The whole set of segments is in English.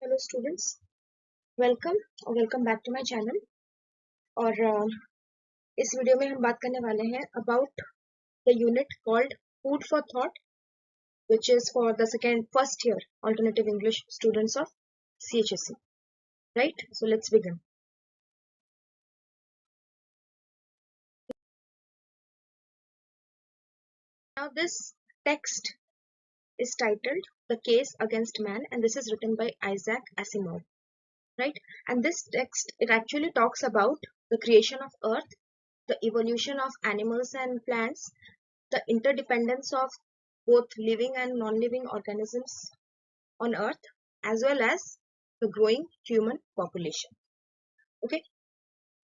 Hello students, welcome back to my channel. और इस video में हम बात करने वाले हैं about the unit called food for thought, which is for the first year alternative English students of CHSE, right? So let's begin. Now this text is titled The Case Against Man, and this is written by Isaac Asimov, right? And this text, it actually talks about the creation of earth, the evolution of animals and plants, the interdependence of both living and non-living organisms on earth, as well as the growing human population. Okay,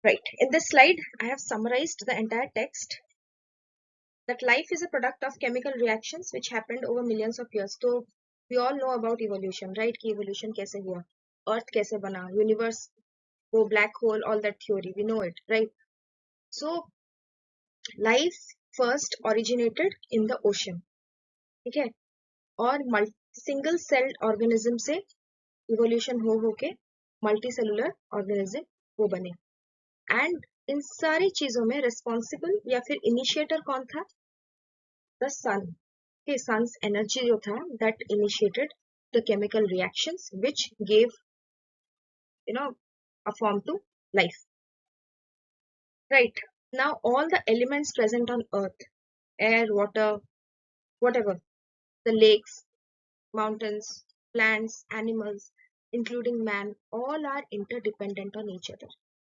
right. In this slide I have summarized the entire text, that life is a product of chemical reactions which happened over millions of years. So we all know about evolution, right? कि evolution कैसे हुआ, earth कैसे बना, universe, वो black hole, all that theory, we know it, right? So life first originated in the ocean, ठीक है? और single celled organism से इवोल्यूशन हो के मल्टी सेलुलर ऑर्गेनिज्म वो बने। एंड इन सारी चीजों में रिस्पॉन्सिबल या फिर इनिशिएटर कौन था? द सन। के सन्स एनर्जी जो था that initiated the chemical reactions which gave a form to life, right? Now all the elements present on earth, air, water, whatever, the lakes, mountains, plants, animals, including man, all are interdependent on each other.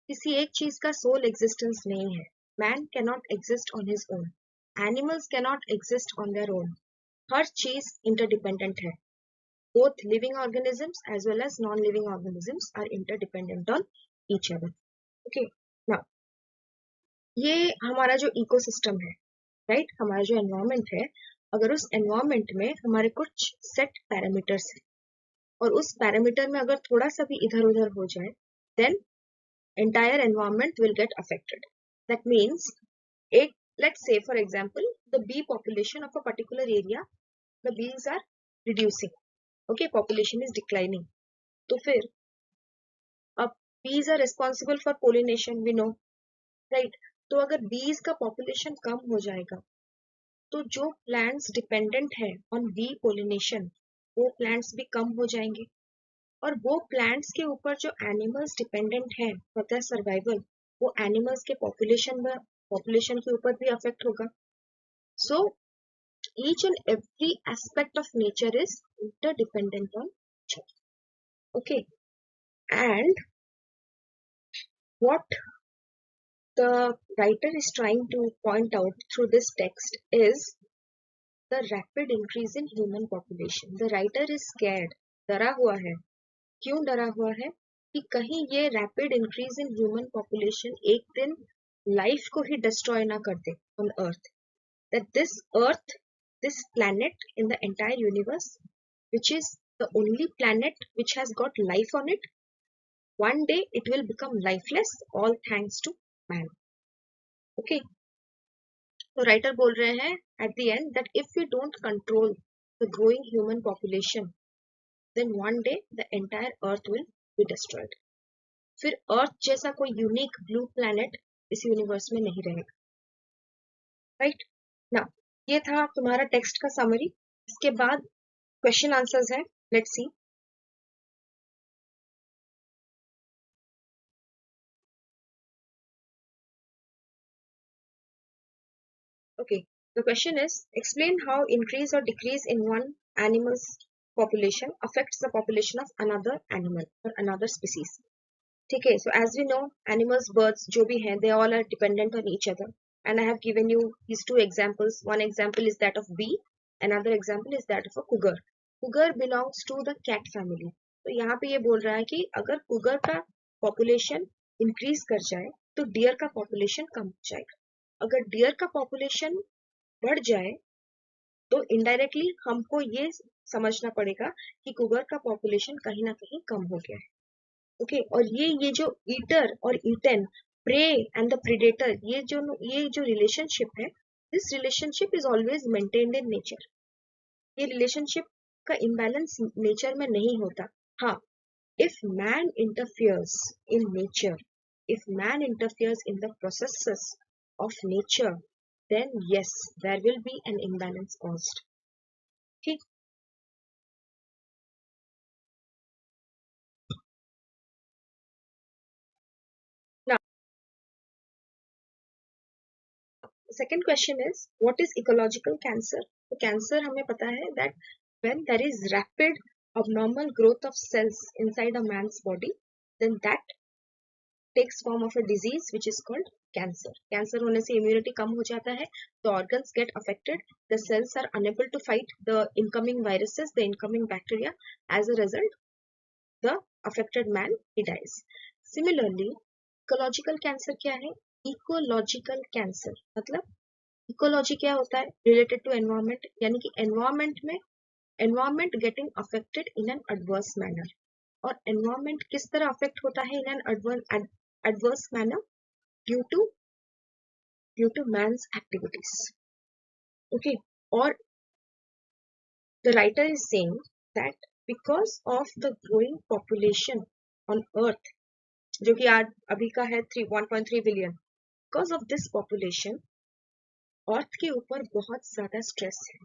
किसी एक चीज का soul existence नहीं है। Man cannot exist on his own, animals cannot exist on their own. हर चीज interdependent है। Both living organisms as well as non living organisms are interdependent on each other. Okay, now ये हमारा जो ecosystem है, right, हमारा जो environment है, अगर उस एनवायरमेंट में हमारे कुछ सेट पैरामीटर्स है और उस पैरामीटर में अगर थोड़ा सा भी इधर उधर हो जाए, then entire environment will get affected. That means, let's say for example, the bee population of a particular area, the bees are reducing. Okay, population is declining. तो फिर अब bees are responsible for pollination, we know, right? तो अगर bees का population कम हो जाएगा, तो जो plants dependent है on bee pollination, वो plants भी कम हो जाएंगे। और वो प्लांट्स के ऊपर जो एनिमल्स डिपेंडेंट है फॉर देयर सर्वाइवल, वो एनिमल्स के पॉपुलेशन के ऊपर भी अफेक्ट होगा। So each and every aspect of nature is interdependent on each other. Okay, and what the writer is trying two point out through this text is the rapid increase in human population. The writer is scared, डरा हुआ है। क्यों डरा हुआ है? कि कहीं ये rapid increase in human population एक दिन लाइफ को ही डिस्ट्रॉय ना कर दे on earth, that this planet in the entire universe, which is the only planet which has got life on it, one day it will become lifeless, all thanks to man. Okay, तो writer बोल रहे हैं at the end that if we don't control the growing human population, then one day the entire earth will be destroyed. फिर अर्थ जैसा कोई unique blue planet इस universe में नहीं रहेगा, राइट? नाउ ये था तुम्हारा टेक्स्ट का समरी। इसके बाद क्वेश्चन आंसर्स है, let's see. Okay, the question is, explain how increase or decrease in one animal's population affects the population of another animal or another species. ठीक है, so as we know, animals, birds जो भी हैं, they all are dependent on each other, and I have given you these two examples. One example is that of bee, another example is that of a cougar. Cougar belongs to the cat family. तो यहाँ पे ये बोल रहा है कि अगर cougar का population increase कर जाए तो deer का population कम हो जाएगा। अगर deer का population बढ़ जाए तो इनडायरेक्टली हमको ये समझना पड़ेगा कि cougar का population कहीं ना कहीं कम हो गया है। ओके, और ये जो ईटर और eaten, prey and the predator, ये जो रिलेशनशिप है, this relationship is always maintained in nature. ये रिलेशनशिप का इम्बैलेंस नेचर में नहीं होता। हाँ, If man interferes in nature, if man interferes in the processes of nature, then yes, there will be an imbalance caused. Okay. Now, the second question is, what is ecological cancer? तो cancer हमें पता है that when there is rapid abnormal growth of cells inside a man's body, then that takes form of a disease which is called cancer. Cancer होने से immunity कम हो जाता है, the organs get affected, the cells are unable to fight the incoming viruses, the incoming bacteria. As a result, the affected man he dies. Similarly, ecological cancer क्या है? Ecological cancer मतलब ecology क्या होता है? Related to environment, यानी कि environment में environment getting affected in an adverse manner. और एनवायरमेंट किस तरह अफेक्ट होता है in an adverse manner? Due to man's activities. Okay, or the writer is saying that because of the growing population on earth, जो कि आज अभी का है 1.3 billion, because of this population अर्थ के ऊपर बहुत ज्यादा स्ट्रेस है.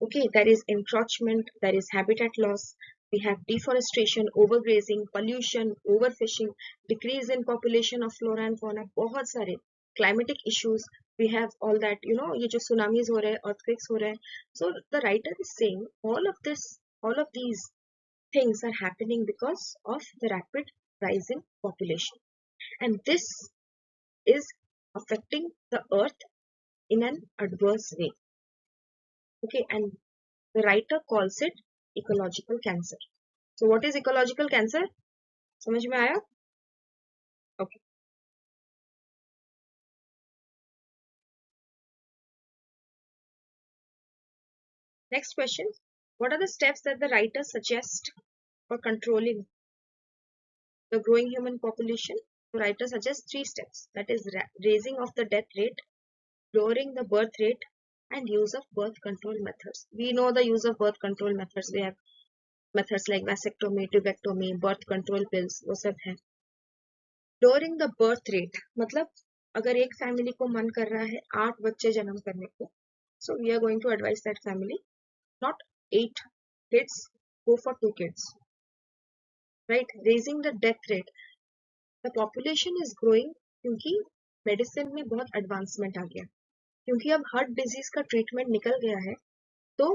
Okay, there is encroachment, there is habitat loss, we have deforestation, overgrazing, pollution, overfishing, decrease in population of flora and fauna, बहुत सारे climatic issues, we have all that, ये जो tsunamis हो रहे हैं, earthquakes हो रहे हैं. So the writer is saying all of these things are happening because of the rapid rise in population. And this is affecting the earth in an adverse way. Okay, and the writer calls it ecological cancer. So what is ecological cancer? समझ में आया? Okay. Next question. What are the steps that the writer suggests for controlling the growing human population? The writer suggests 3 steps. That is raising of the death rate, lowering the birth rate, and use of birth control methods. We know the use of birth control methods. We have methods like vasectomy, tubectomy, birth control pills, वो सब है. Lowering the birth rate मतलब अगर एक family को मन कर रहा है 8 बच्चे जन्म करने को, so we are going to advise that family not 8 kids, go for 2 kids, right? Raising the death rate, the population is growing क्योंकि मेडिसिन में बहुत एडवांसमेंट आ गया, क्योंकि अब हार्ट डिजीज का ट्रीटमेंट निकल गया है. तो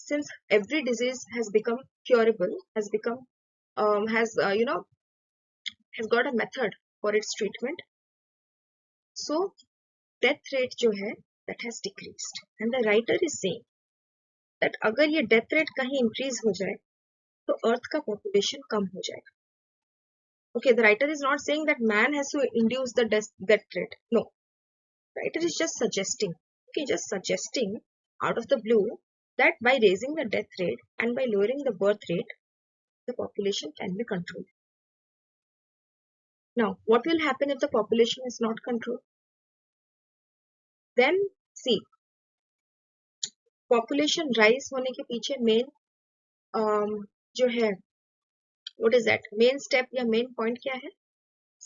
since every disease has become curable, has become has got a method for its treatment, so death rate जो है that has decreased. And the writer is saying that अगर ये death rate कहीं increase हो जाए तो अर्थ का population कम हो जाएगा. Okay, the writer is not saying that man has to induce the death rate. No, the writer is just suggesting. Okay, just suggesting out of the blue that by raising the death rate and by lowering the birth rate, the population can be controlled. Now, what will happen if the population is not controlled? Then, see, population rise होने के पीछे main जो है, what is that? Main step या main point क्या है?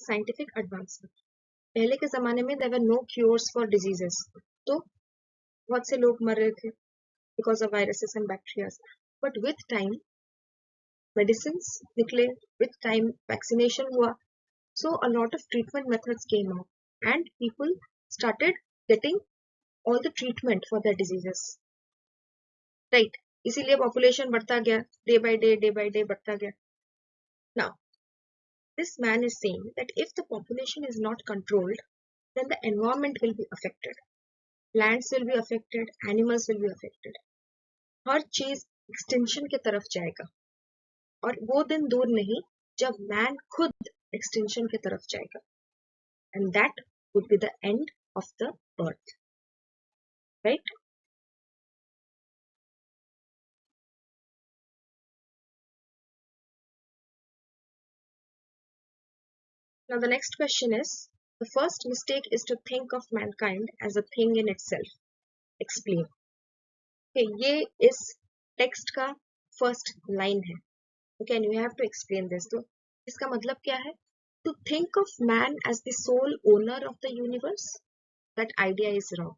Scientific advancement. पहले के ज़माने में there were no cures for diseases. तो बहुत से लोग मर रहे थे because of viruses and bacteria. But with time, medicines निकले, with time vaccination हुआ. So a lot of treatment methods came out and people started getting all the treatment for their diseases. Right? इसीलिए population बढ़ता गया, day by day बढ़ता गया. Now, this man is saying that if the population is not controlled, then the environment will be affected. Plants will be affected, animals will be affected. हर चीज extension की तरफ जाएगा और वो दिन दूर नहीं जब मैन खुद एक्सटेंशन की तरफ जाएगा. And that would be the end of the earth. Right? Now the next question is, the first mistake is to think of mankind as a thing in itself. Explain. Okay, ये इस text का first line है. Okay, and you have to explain this. तो इसका मतलब क्या है? To think of man as the sole owner of the universe, that idea is wrong.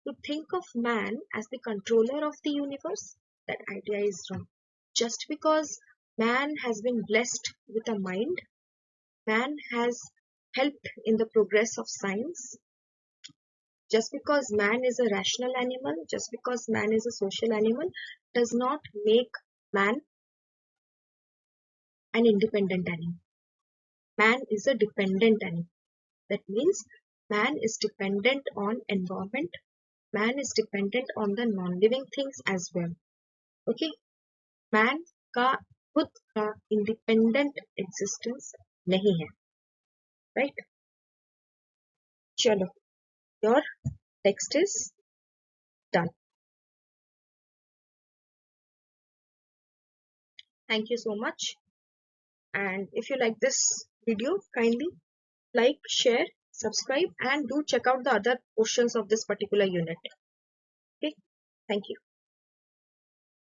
To think of man as the controller of the universe, that idea is wrong. Just because man has been blessed with a mind, man has helped in the progress of science, just because man is a rational animal, just because man is a social animal, does not make man an independent animal. Man is a dependent animal. That means man is dependent on environment, man is dependent on the non-living things as well. Okay, man का खुद का independent existence नहीं है, right? चलो, your text is done. Thank you so much. And if you like this video, kindly like, share, subscribe, and do check out the other portions of this particular unit. Okay, thank you.